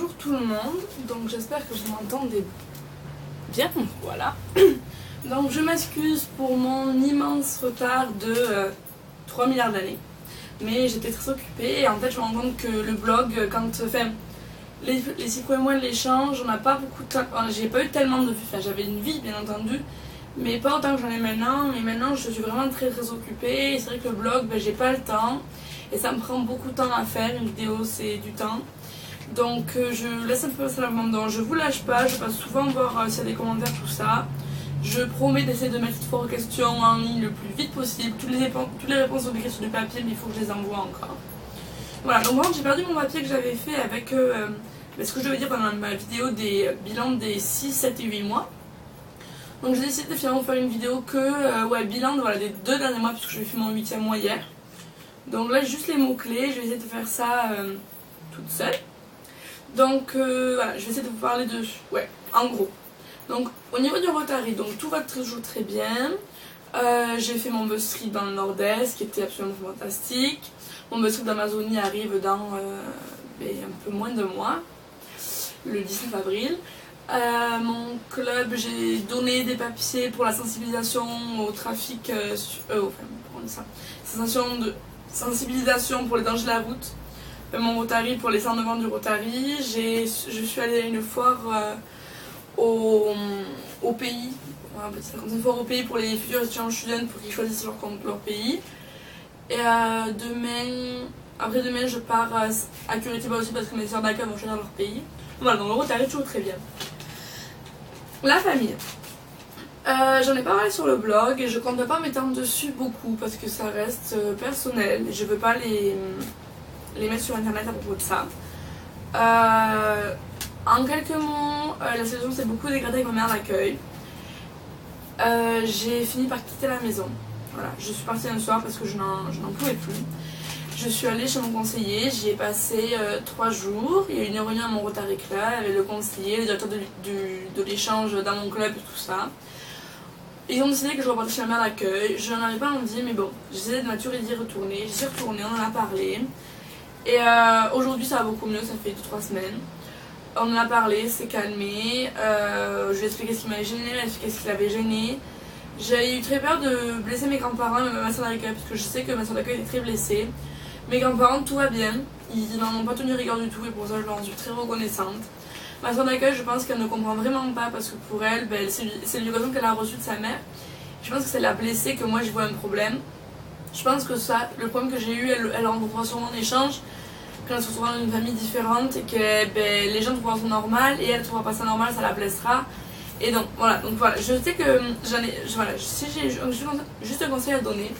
bonjour tout le monde, donc j'espère que vous m'entendez bien, voilà. Donc je m'excuse pour mon immense retard de 3 milliards d'années, mais j'étais très occupée et en fait je me rends compte que le blog, les 6 premiers mois de l'échange, on n'a pas beaucoup de temps, j'ai pas eu tellement de vues, j'avais une vie bien entendu, mais pas autant que j'en ai maintenant, et maintenant je suis vraiment très occupée, et c'est vrai que le blog, j'ai pas le temps, et ça me prend beaucoup de temps à faire, une vidéo c'est du temps. Donc je laisse un peu passer l'abandon, je vous lâche pas, je passe souvent voir s'il y a des commentaires, tout ça. Je promets d'essayer de mettre toutes vos questions en ligne le plus vite possible. Toutes les réponses sont écrites sur du papier, mais il faut que je les envoie encore. Voilà, donc moi j'ai perdu mon papier que j'avais fait avec ce que je devais dire pendant ma vidéo des bilans des 6, 7 et 8 mois. Donc j'ai décidé de finalement faire une vidéo bilan des 2 derniers mois, puisque j'ai fait mon 8e mois hier. Donc là juste les mots clés, je vais essayer de faire ça toute seule. Donc voilà, je vais essayer de vous parler de... en gros. Donc au niveau du Rotary, donc tout va toujours très bien. J'ai fait mon bus trip dans le nord-est qui était absolument fantastique. Mon bus trip d'Amazonie arrive dans un peu moins de mois, le 19 avril. Mon club, j'ai donné des papiers pour la sensibilisation au trafic, sensibilisation pour les dangers de la route. Mon Rotary pour les 109 ans du Rotary. Je suis allée à une foire au pays, une foire au pays pour les futurs étudiants students pour qu'ils choisissent leur pays. Et après-demain, je pars à Curitiba aussi parce que mes soeurs d'accueil vont choisir leur pays. Voilà, donc le Rotary toujours très bien. La famille. J'en ai pas parlé sur le blog et je compte pas m'étendre dessus beaucoup parce que ça reste personnel et je veux pas les mettre sur internet à propos de ça. En quelques mots, la situation s'est beaucoup dégradée avec ma mère d'accueil. J'ai fini par quitter la maison. Voilà, je suis partie un soir parce que je n'en pouvais plus. Je suis allée chez mon conseiller, j'y ai passé 3 jours. Il y a eu une réunion à mon Rotary Club avec le conseiller, le directeur de l'échange dans mon club et tout ça. Ils ont décidé que je repartais chez ma mère d'accueil. Je n'en avais pas envie, mais bon, j'essayais de nature et d'y retourner. J'y suis retournée, on en a parlé. Et aujourd'hui ça va beaucoup mieux, ça fait 2-3 semaines. On en a parlé, c'est calmé, je lui ai expliqué ce qui m'avait gêné, ce qui l'avait gêné. J'ai eu très peur de blesser mes grands-parents et ma soeur d'accueil, parce que je sais que ma soeur d'accueil était très blessée. Mes grands-parents, tout va bien, ils n'en ont pas tenu rigueur du tout et pour ça je leur suis très reconnaissante. Ma soeur d'accueil, je pense qu'elle ne comprend vraiment pas parce que pour elle, c'est l'éducation qu'elle a reçue de sa mère. Je pense que c'est la blessée que moi je vois un problème. Je pense que ça, le problème que j'ai eu, elle rencontrera sûrement en échange quand elle se retrouvera dans une famille différente et que les gens trouveront ça normal et elle ne trouvera pas ça normal, ça la blessera. Et donc voilà, je sais que si j'ai juste un conseil à donner,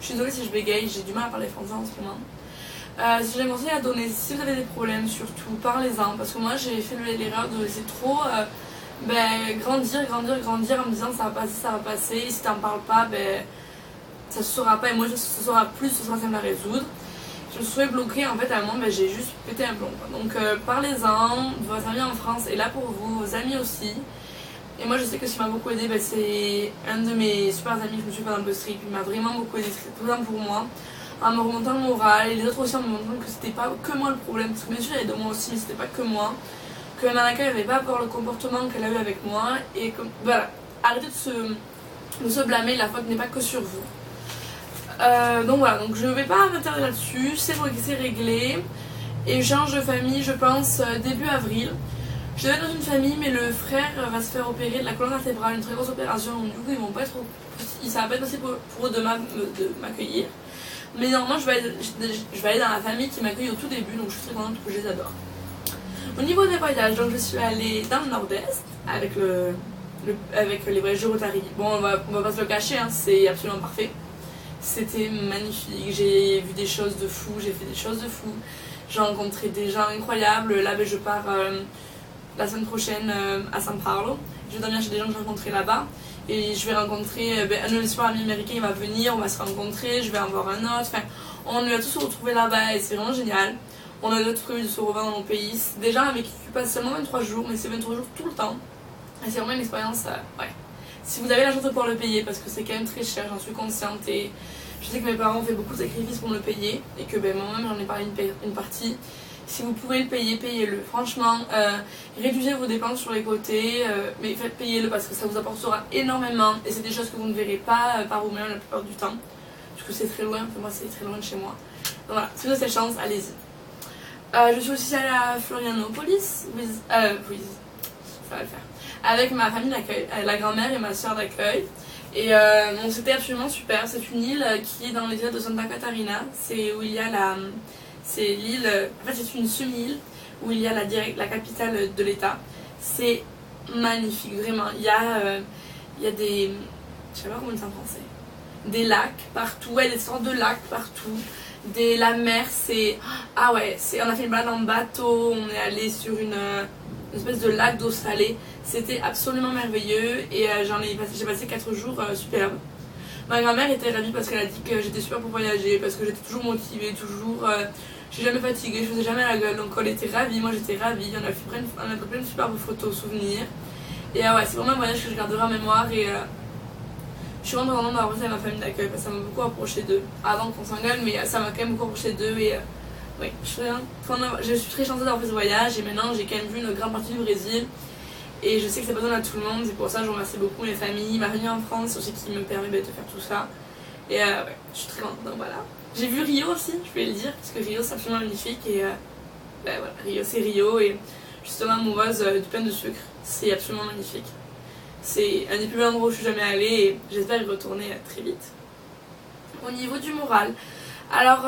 je suis désolée si je bégaye, j'ai du mal à parler français en ce moment. Si j'ai un conseil à donner, si vous avez des problèmes surtout, parlez-en, parce que moi j'ai fait l'erreur de laisser trop grandir en me disant ça va passer, et si t'en parles pas, ça se saura pas et moi ça se saura plus, ce sera simple à résoudre. Je me suis trouvée bloquée, en fait à un moment j'ai juste pété un plomb. Donc parlez-en, vos amis en France est là pour vous, vos amis aussi. Et moi je sais que ce qui m'a beaucoup aidé, c'est un de mes super amis que je me suis fait dans le bus trip, il m'a vraiment beaucoup aidé, c'était tout bien pour moi, en me remontant le moral, et les autres aussi en me montrant que c'était pas que moi le problème, parce que bien sûr il y avait de moi aussi, mais c'était pas que moi, que ma accueil n'avait pas avoir le comportement qu'elle a eu avec moi, et que voilà, arrêtez de se blâmer, la faute n'est pas que sur vous. Donc voilà, donc je vais pas m'attarder là-dessus, c'est réglé. Et change de famille, je pense, début avril. Je vais être dans une famille, mais le frère va se faire opérer de la colonne vertébrale, une très grosse opération, donc du coup ça va pas être possible pour eux de m'accueillir. Mais normalement je vais aller dans la famille qui m'accueille au tout début, donc je suis très contente que je les adore. Au niveau des voyages, donc je suis allée dans le nord-est avec les voyages Rotary. Bon, on va pas se le cacher, hein, c'est absolument parfait. C'était magnifique, j'ai vu des choses de fou, j'ai fait des choses de fou. J'ai rencontré des gens incroyables. Là, je pars la semaine prochaine à São Paulo. Je vais dormir chez des gens que j'ai rencontrés là-bas. Et je vais rencontrer un super ami américain, il va venir, on va se rencontrer, je vais en voir un autre. Enfin, on va tous se retrouver là-bas et c'est vraiment génial. On a d'autres prévu de se revoir dans nos pays. Des gens avec qui tu passes seulement 23 jours, mais c'est 23 jours tout le temps. Et c'est vraiment une expérience, si vous avez la chance de pouvoir le payer, parce que c'est quand même très cher, j'en suis consciente et je sais que mes parents ont fait beaucoup de sacrifices pour me le payer et que moi-même j'en ai parlé une partie Si vous pouvez le payer, payez-le. Franchement, réduisez vos dépenses sur les côtés, mais faites payez-le parce que ça vous apportera énormément. Et c'est des choses que vous ne verrez pas par vous-même la plupart du temps. Parce que c'est très loin, pour moi c'est très loin de chez moi. Donc voilà, si vous avez cette chance, allez-y. Je suis aussi allée à Florianopolis, ça va le faire, avec ma famille d'accueil, la grand-mère et ma soeur d'accueil. Et bon, c'était absolument super. C'est une île qui est dans les îles de Santa Catarina. C'est où il y a la... C'est l'île... En fait, c'est une semi-île où il y a la capitale de l'État. C'est magnifique, vraiment. Il y a des... Je sais pas comment on dit en français. Des lacs partout, ouais, des sortes de lacs partout. La mer, c'est... Ah ouais, on a fait une balade en bateau, on est allé sur une espèce de lac d'eau salée. C'était absolument merveilleux et j'ai passé 4 jours superbes. Ma grand-mère était ravie parce qu'elle a dit que j'étais super pour voyager, parce que j'étais toujours motivée, toujours... je suis jamais fatiguée, je faisais jamais la gueule, donc elle était ravie, moi j'étais ravie. On a fait plein de superbes photos, souvenirs. Et ouais, c'est vraiment un voyage que je garderai en mémoire et... je suis vraiment contente d'avoir reçu ma famille d'accueil parce que ça m'a beaucoup approché d'eux. Avant qu'on s'engueule, mais ça m'a quand même beaucoup approché d'eux. Et oui, je suis très chanceuse d'avoir fait ce voyage. Et maintenant, j'ai quand même vu une grande partie du Brésil. Et je sais que ça pas donné à tout le monde. C'est pour ça que je remercie beaucoup mes familles, ma famille en France aussi qui me permet de faire tout ça. Et ouais, je suis très contente. Donc voilà. J'ai vu Rio aussi, je vais le dire, parce que Rio c'est absolument magnifique. Et voilà, Rio c'est Rio. Et justement amoureuse du pain de sucre. C'est absolument magnifique. C'est un des plus beaux endroits où je suis jamais allée et j'espère y retourner très vite. Au niveau du moral, alors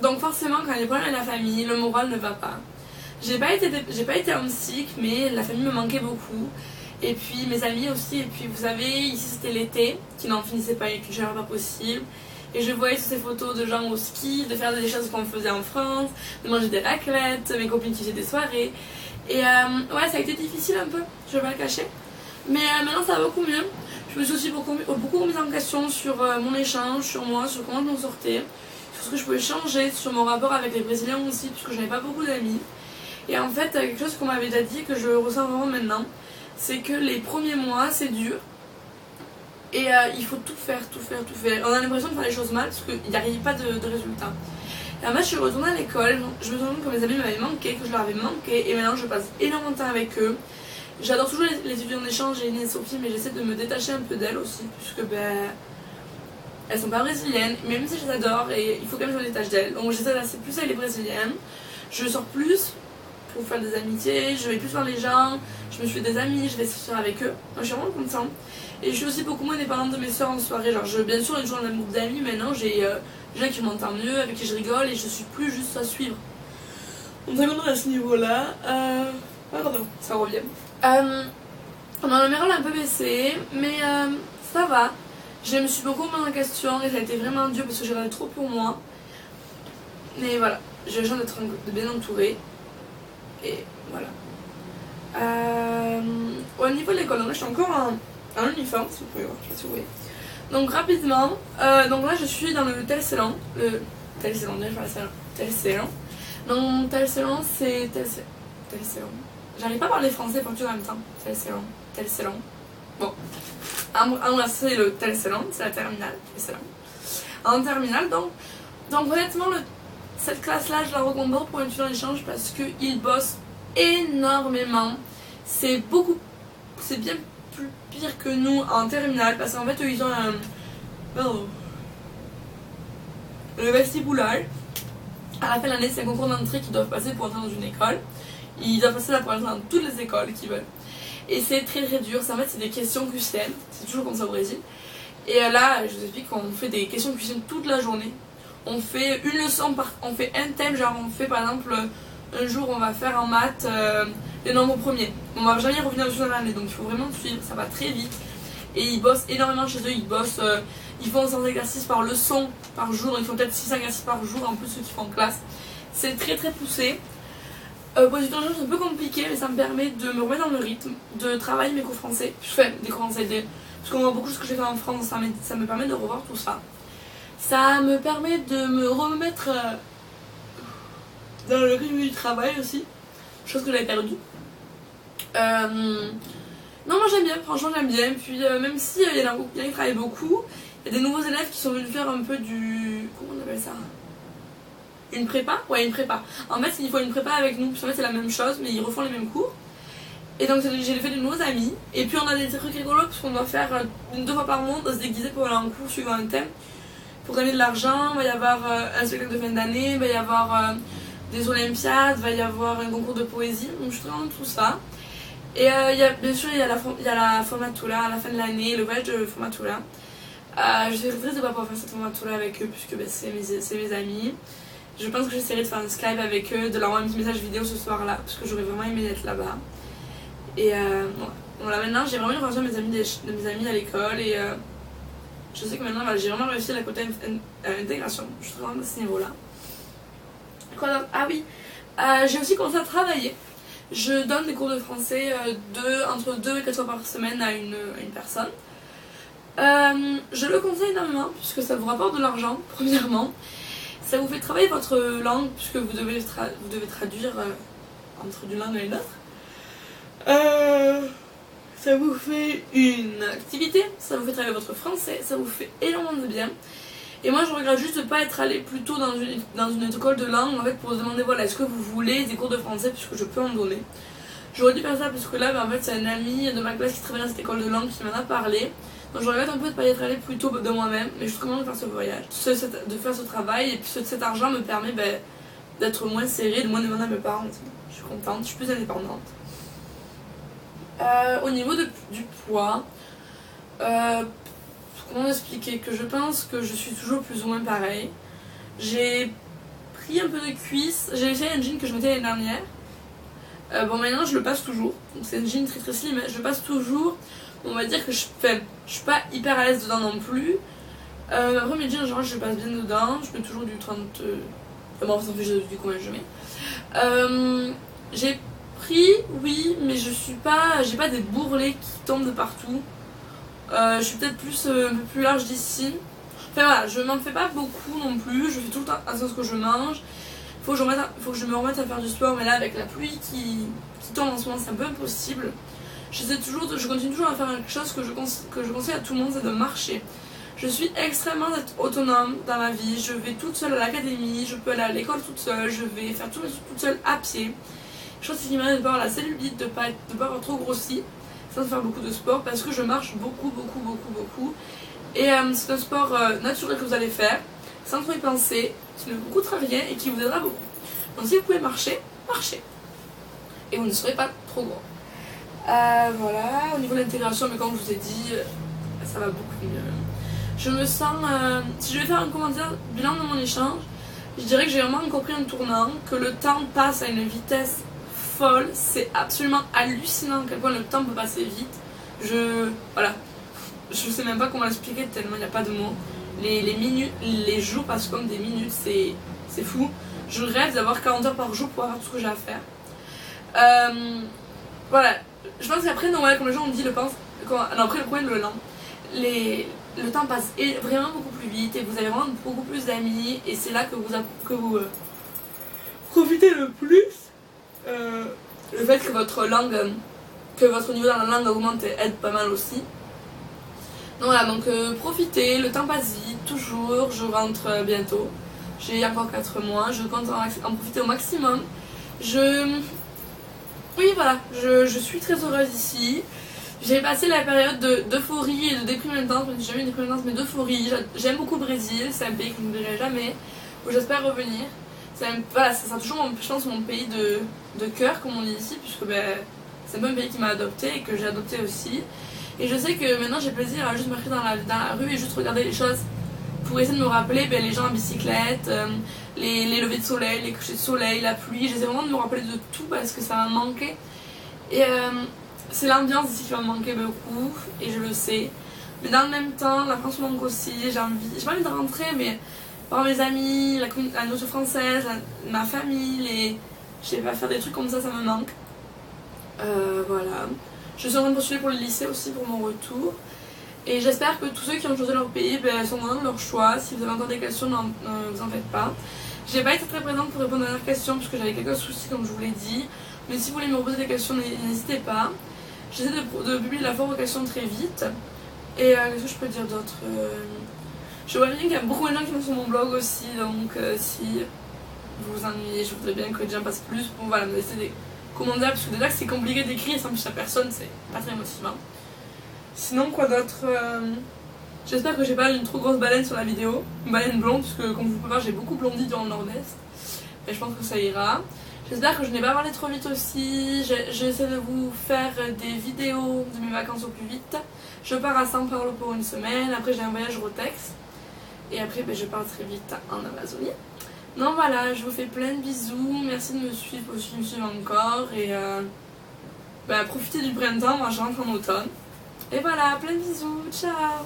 donc forcément quand il y a des problèmes avec la famille, le moral ne va pas. J'ai pas été homesick, mais la famille me manquait beaucoup. Et puis mes amis aussi, et puis vous savez, ici c'était l'été, qui n'en finissait pas, avec une chaleur pas possible. Et je voyais toutes ces photos de gens au ski, de faire des choses qu'on faisait en France, de manger des raclettes, mes copines qui faisaient des soirées. Et ouais, ça a été difficile un peu, je vais pas le cacher. Mais maintenant ça va beaucoup mieux. Je me suis aussi beaucoup remise en question sur mon échange, sur moi, sur comment je m'en sortais, sur ce que je pouvais changer, sur mon rapport avec les Brésiliens aussi, puisque je n'avais pas beaucoup d'amis. Et en fait, quelque chose qu'on m'avait déjà dit et que je ressens vraiment maintenant, c'est que les premiers mois c'est dur. Et il faut tout faire. On a l'impression de faire les choses mal parce qu'il n'y arrive pas de résultat. Et en fait, je suis retournée à l'école, je me suis rendu compte que mes amis m'avaient manqué, que je leur avais manqué, et maintenant je passe énormément de temps avec eux. J'adore toujours les étudiants d'échange et Inès et Sophie, mais j'essaie de me détacher un peu d'elles aussi, puisque elles sont pas brésiliennes, même si je les adore, et il faut quand même que je me détache d'elles. Donc j'essaie de rester plus avec les brésiliennes, je sors plus pour faire des amitiés, je vais plus voir les gens, je me suis fait des amis, je vais sortir avec eux. Moi je suis vraiment contente. Et je suis aussi beaucoup moins dépendante de mes soeurs en soirée, genre bien sûr j'ai toujours le même groupe d'amis, maintenant j'ai des gens qui m'entendent mieux, avec qui je rigole, et je suis plus juste à suivre. Donc ça continue à ce niveau-là. Pardon, ça revient. Mon numéro a un peu baissé, mais ça va. Je me suis beaucoup remise en question et ça a été vraiment dur parce que j'en avais trop pour moi. Mais voilà, j'ai la chance d'être bien entourée. Et voilà. Au niveau de l'école, donc là je suis encore en uniforme, si vous pouvez voir, je sais pas si vous voyez. Donc rapidement, donc là je suis dans le Telcélon. Donc Telcélon c'est Telcélon. J'arrive pas à parler français et portugais en même temps. Telcélon. Bon. En c'est le Telcélon, c'est la terminale. Telcélon. En terminale, donc honnêtement, cette classe-là, je la recommande pour une étudiant d'échange parce qu'ils bossent énormément. C'est bien plus pire que nous en terminale parce qu'en fait, eux, ils ont le vestibular. À la fin de l'année, c'est un concours d'entrée qu'ils doivent passer pour entrer dans une école. Ils doivent passer la première dans toutes les écoles qu'ils veulent. Et c'est très dur. En fait, c'est des questions QCM. C'est toujours comme ça au Brésil. Et là, je vous explique qu'on fait des questions QCM toute la journée. On fait une leçon on fait un thème. Genre, on fait par exemple, un jour, on va faire en maths les nombres premiers. On va jamais revenir dessus dans l'année. Donc, il faut vraiment suivre. Ça va très vite. Et ils bossent énormément chez eux. Ils font 100 exercices par leçon par jour. Ils font peut-être 6 exercices par jour en plus ceux qui font en classe. C'est très poussé. Pour les étudiants, c'est un peu compliqué, mais ça me permet de me remettre dans le rythme, de travailler mes cours français. Je fais des cours français, parce qu'on voit beaucoup de ce que j'ai fait en France, ça me permet de revoir tout ça. Ça me permet de me remettre dans le rythme du travail aussi, chose que j'avais perdue. Non, moi j'aime bien, franchement j'aime bien. Puis même si il y en a qui travaillent beaucoup, il y a des nouveaux élèves qui sont venus faire un peu du... Comment on appelle ça? Une prépa? Ouais, une prépa. En fait, il faut une prépa avec nous, parce qu'en fait, c'est la même chose, mais ils refont les mêmes cours. Et donc, j'ai fait de nouveaux amis. Et puis, on a des trucs rigolos, parce qu'on doit faire 2 fois par mois, on doit se déguiser pour aller en cours suivant un thème. Pour gagner de l'argent, il va y avoir un spectacle de fin d'année, il va y avoir des olympiades, il va y avoir un concours de poésie. Donc, je suis très contente de tout ça. Et bien sûr, il y a la formatura à la fin de l'année, le voyage de formatura. Je suis triste de ne pas pouvoir faire cette formatura avec eux, puisque c'est mes amis. Je pense que j'essaierai de faire un Skype avec eux, de leur envoyer un petit message vidéo ce soir-là, parce que j'aurais vraiment aimé être là-bas. Et voilà, maintenant j'ai vraiment une relation avec mes amis à l'école, et je sais que maintenant j'ai vraiment réussi à la côté intégration. Je suis vraiment à ce niveau-là. Quoi d'autre? Ah oui, j'ai aussi commencé à travailler. Je donne des cours de français entre 2 et 4 fois par semaine à une personne. Je le conseille énormément puisque ça vous rapporte de l'argent, premièrement. Ça vous fait travailler votre langue puisque vous devez traduire entre d'une langue à une autre. Ça vous fait une activité, ça vous fait travailler votre français, ça vous fait énormément de bien. Et moi je regrette juste de ne pas être allée plus tôt dans une école de langue en fait, pour se demander voilà, est-ce que vous voulez des cours de français puisque je peux en donner. J'aurais dû faire ça puisque là en fait, c'est un ami de ma classe qui travaille dans cette école de langue qui m'en a parlé. Donc je regrette un peu de ne pas y être allée plus tôt de moi-même, mais je suis très contente de faire ce voyage, de faire ce travail, et puis cet argent me permet d'être moins serrée, de moins demander à mes parents. Je suis contente, je suis plus indépendante. Au niveau du poids, comment expliquer que je pense que je suis toujours plus ou moins pareil. J'ai pris un peu de cuisse, j'ai essayé un jean que je mettais l'année dernière. Bon maintenant je le passe toujours, donc c'est un jean très très slim, mais je le passe toujours. On va dire que je suis pas hyper à l'aise dedans non plus. Après mes jeans, genre, je passe bien dedans. Je mets toujours du 30. Bon, ça fait du combien je mets. J'ai pris, oui, mais j'ai pas des bourrelets qui tombent de partout. Je suis peut-être un peu plus large d'ici. Enfin voilà, je m'en fais pas beaucoup non plus. Je fais tout le temps attention à ce que je mange. Faut que je me remette à faire du sport, mais là avec la pluie qui tombe en ce moment, c'est un peu impossible. Je continue toujours à faire quelque chose que je conseille à tout le monde, c'est de marcher. Je suis extrêmement autonome dans ma vie, je vais toute seule à l'académie, je peux aller à l'école toute seule, je vais faire tout toute seule à pied. Je pense qu'il m'arrive de pas avoir la cellulite, de pas avoir trop grossi, sans faire beaucoup de sport, parce que je marche beaucoup. Et c'est un sport naturel que vous allez faire, sans trop y penser, qui ne vous coûtera rien et qui vous aidera beaucoup. Donc si vous pouvez marcher, marchez. Et vous ne serez pas trop gros. Voilà, au niveau de l'intégration, mais comme je vous ai dit, ça va beaucoup mieux. Je me sens, si je vais faire un commentaire bilan de mon échange, je dirais que j'ai vraiment compris un tournant, que le temps passe à une vitesse folle, c'est absolument hallucinant à quel point le temps peut passer vite. Voilà, je sais même pas comment l'expliquer tellement il n'y a pas de mots. Les jours passent comme des minutes, c'est fou. Je rêve d'avoir 40 heures par jour pour avoir tout ce que j'ai à faire. Voilà. Je pense qu'après Noël, comme les gens ont dit, après le Nouvel An, le temps passe vraiment beaucoup plus vite et vous avez vraiment beaucoup plus d'amis et c'est là que vous profitez le plus. Le fait que votre niveau dans la langue augmente aide pas mal aussi. Donc voilà, profitez, le temps passe vite, toujours, je rentre bientôt. J'ai encore 4 mois, je compte en profiter au maximum. Oui, voilà, je suis très heureuse ici. J'ai passé la période d'euphorie et de déprime intense, j'ai jamais eu une déprime intense, mais d'euphorie. J'aime beaucoup le Brésil, c'est un pays que je n'oublierai jamais, où j'espère revenir. Ça sera toujours, je pense, mon pays de cœur, comme on dit ici, puisque c'est un peu un pays qui m'a adopté et que j'ai adopté aussi. Et je sais que maintenant j'ai plaisir à juste marcher dans la rue et juste regarder les choses pour essayer de me rappeler les gens en bicyclette, les levées de soleil, les couchers de soleil, la pluie. J'essaie vraiment de me rappeler de tout parce que ça m'a manqué. Et c'est l'ambiance ici qui va me manquer beaucoup, et je le sais. Mais dans le même temps, la France me manque aussi. J'ai pas envie de rentrer, mais voir mes amis, la nourriture française, ma famille, je sais pas, faire des trucs comme ça me manque. Voilà. Je suis en train de postuler pour le lycée aussi pour mon retour. Et j'espère que tous ceux qui ont choisi leur pays sont dans leur choix. Si vous avez encore des questions, ne vous en faites pas. J'ai pas été très présente pour répondre à leurs questions parce que j'avais quelques soucis comme je vous l'ai dit. Mais si vous voulez me reposer des questions, n'hésitez pas. J'essaie de publier la convocation très vite. Et qu'est-ce que je peux dire d'autre Je vois bien qu'il y a beaucoup de gens qui sont sur mon blog aussi. Donc si vous ennuyez, je voudrais bien que les gens passent plus pour voilà, me laisser des commentaires parce que déjà que c'est compliqué d'écrire sans plus à personne, c'est pas très motivant. Sinon, quoi d'autre j'espère que j'ai pas une trop grosse baleine sur la vidéo, une baleine blonde, parce que comme vous pouvez voir, j'ai beaucoup blondi durant le nord-est. Et je pense que ça ira. J'espère que je n'ai pas parlé trop vite aussi. J'essaie de vous faire des vidéos de mes vacances au plus vite. Je pars à São Paulo pour une semaine, après j'ai un voyage Rotex. Et après je pars très vite en Amazonie. Donc voilà, je vous fais plein de bisous. Merci de me suivre, aussi me suivre encore. Et profitez du printemps, moi je rentre en automne. Et voilà, plein de bisous, ciao.